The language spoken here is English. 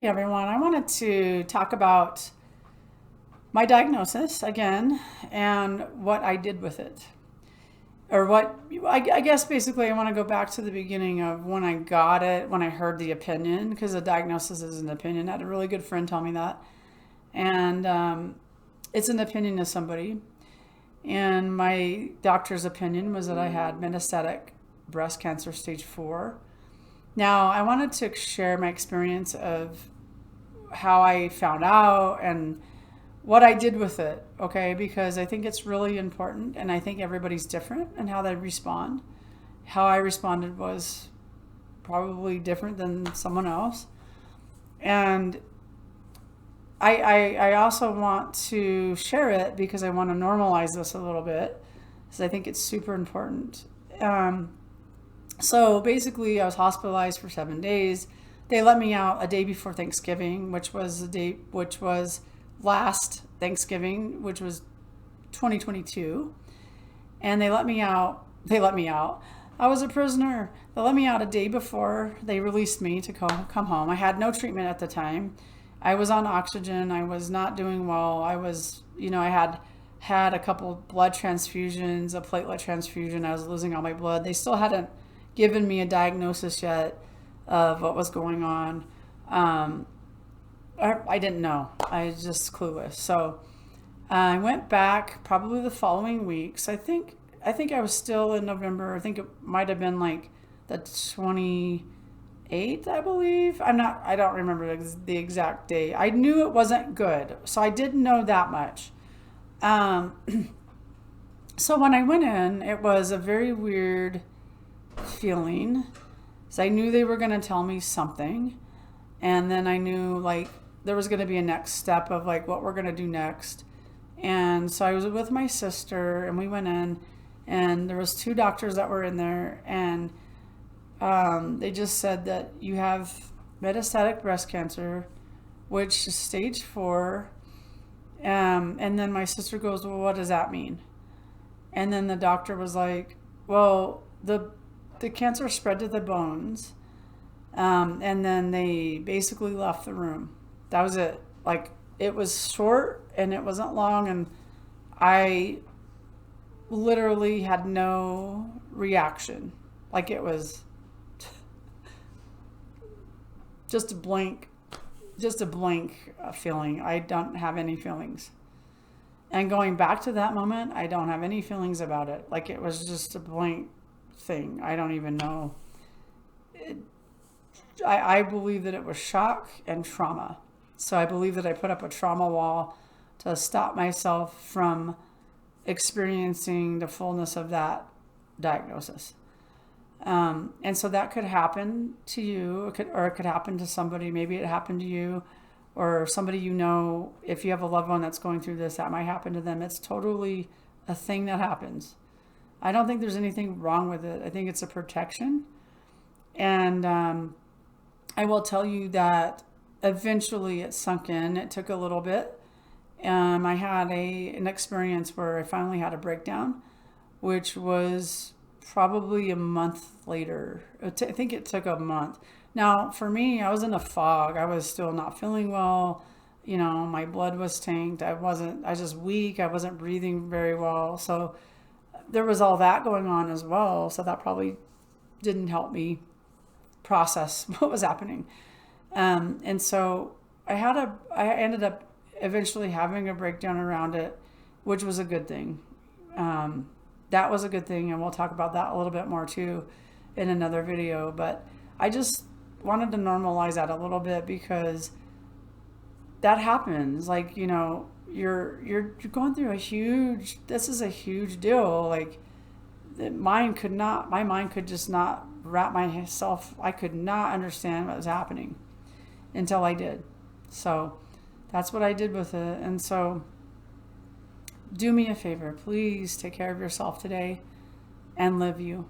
Hey everyone, I wanted to talk about my diagnosis again and what I did with it. Or what, I guess basically I want to go back to the beginning of when I got it, when I heard the opinion, because a diagnosis is an opinion. I had a really good friend tell me that. And it's an opinion of somebody. And my doctor's opinion was that I had metastatic breast cancer stage 4. Now, I wanted to share my experience of how I found out and what I did with it, okay? Because I think it's really important and I think everybody's different in how they respond. How I responded was probably different than someone else. And I also want to share it because I want to normalize this a little bit because I think it's super important. Um, so basically, I was hospitalized for 7 days. They let me out a day before Thanksgiving, which was last Thanksgiving, which was 2022, and they let me out. They let me out. I was a prisoner. They let me out a day before they released me to come home. I had no treatment at the time. I was on oxygen. I was not doing well. I had a couple blood transfusions, a platelet transfusion. I was losing all my blood. They still hadn't given me a diagnosis yet of what was going on. Um, I didn't know. I was just clueless. So I went back probably the following weeks. I think I was still in November. I think it might have been like the 28th, I believe. I don't remember the exact day. I knew it wasn't good. So I didn't know that much. Um, so when I went in, it was a very weird feeling. So I knew they were going to tell me something. And then I knew like there was going to be a next step of like what we're going to do next. And so I was with my sister and we went in and there was two doctors that were in there and they just said that you have metastatic breast cancer, which is stage 4. And then my sister goes, well, what does that mean? And then the doctor was like, well, the cancer spread to the bones. And then they basically left the room. That was it. Like, it was short and it wasn't long. And I literally had no reaction. Like, it was just a blank, feeling. I don't have any feelings. And going back to that moment, I don't have any feelings about it. Like, it was just a blank thing. I don't even know. It, I believe that it was shock and trauma. So I believe that I put up a trauma wall to stop myself from experiencing the fullness of that diagnosis. And so that could happen to you, or it could happen to somebody. Maybe it happened to you, or somebody you know. If you have a loved one that's going through this, that might happen to them. It's totally a thing that happens. I don't think there's anything wrong with it. I think it's a protection. And I will tell you that eventually it sunk in. It took a little bit. I had an experience where I finally had a breakdown, which was probably a month later. I think it took a month. Now, for me, I was in a fog. I was still not feeling well. My blood was tanked. I was just weak. I wasn't breathing very well. So there was all that going on as well. So that probably didn't help me process what was happening. And so I ended up eventually having a breakdown around it, which was a good thing. That was a good thing, and we'll talk about that a little bit more too in another video. But I just wanted to normalize that a little bit because that happens. Like, you're going through this is a huge deal. Like, my mind could just not wrap myself, I could not understand what was happening until I did. So that's what I did with it. And so do me a favor, please take care of yourself today and live you.